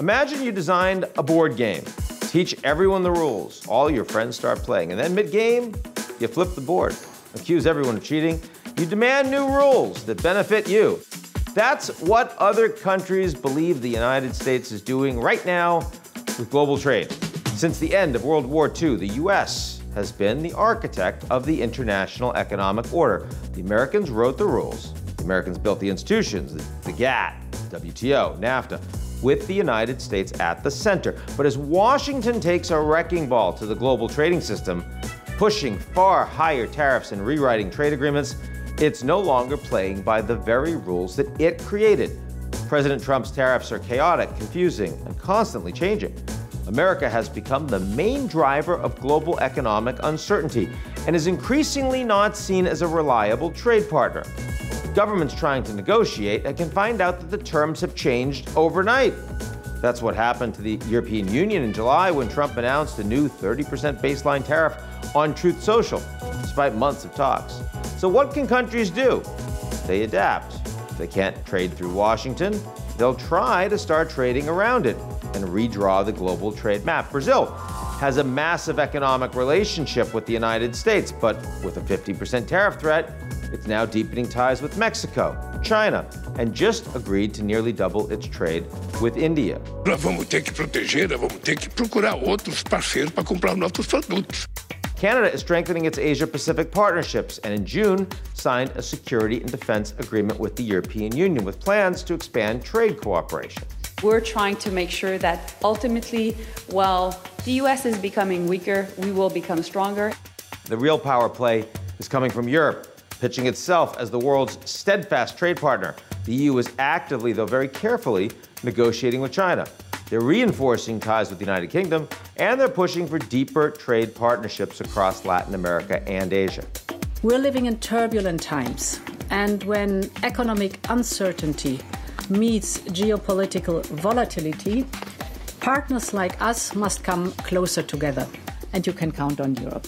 Imagine you designed a board game. Teach everyone the rules. All your friends start playing. And then mid-game, you flip the board. Accuse everyone of cheating. You demand new rules that benefit you. That's what other countries believe the United States is doing right now with global trade. Since the end of World War II, the U.S. has been the architect of the international economic order. The Americans wrote the rules. The Americans built the institutions, the GATT, WTO, NAFTA, with the United States at the center. But as Washington takes a wrecking ball to the global trading system, pushing far higher tariffs and rewriting trade agreements, it's no longer playing by the very rules that it created. President Trump's tariffs are chaotic, confusing, and constantly changing. America has become the main driver of global economic uncertainty and is increasingly not seen as a reliable trade partner. Governments trying to negotiate and can find out that the terms have changed overnight. That's what happened to the European Union in July when Trump announced a new 30% baseline tariff on Truth Social, despite months of talks. So what can countries do? They adapt. If they can't trade through Washington, they'll try to start trading around it and redraw the global trade map. Brazil has a massive economic relationship with the United States, but with a 50% tariff threat, it's now deepening ties with Mexico, China, and just agreed to nearly double its trade with India. Nós vamos ter que proteger, nós vamos ter que procurar outros parceiros para comprar nossos produtos. Canada is strengthening its Asia-Pacific partnerships and in June signed a security and defense agreement with the European Union with plans to expand trade cooperation. We're trying to make sure that ultimately, while the U.S. is becoming weaker, we will become stronger. The real power play is coming from Europe, pitching itself as the world's steadfast trade partner. The EU is actively, though very carefully, negotiating with China. They're reinforcing ties with the United Kingdom, and they're pushing for deeper trade partnerships across Latin America and Asia. We're living in turbulent times, and when economic uncertainty meets geopolitical volatility, partners like us must come closer together, and you can count on Europe.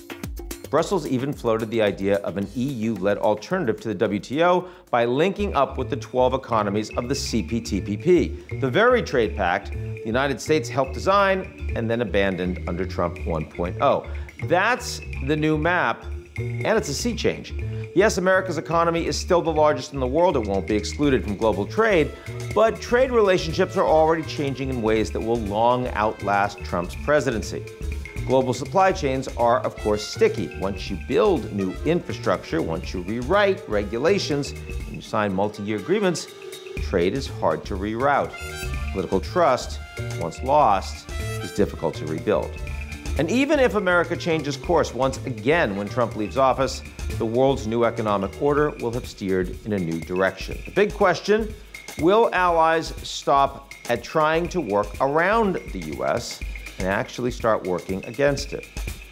Brussels even floated the idea of an EU-led alternative to the WTO by linking up with the 12 economies of the CPTPP, the very trade pact the United States helped design and then abandoned under Trump 1.0. That's the new map, and it's a sea change. Yes, America's economy is still the largest in the world. It won't be excluded from global trade, but trade relationships are already changing in ways that will long outlast Trump's presidency. Global supply chains are, of course, sticky. Once you build new infrastructure, once you rewrite regulations, and you sign multi-year agreements, trade is hard to reroute. Political trust, once lost, is difficult to rebuild. And even if America changes course once again when Trump leaves office, the world's new economic order will have steered in a new direction. The big question, will allies stop at trying to work around the U.S. and actually start working against it?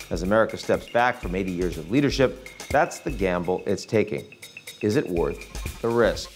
As America steps back from 80 years of leadership, that's the gamble it's taking. Is it worth the risk?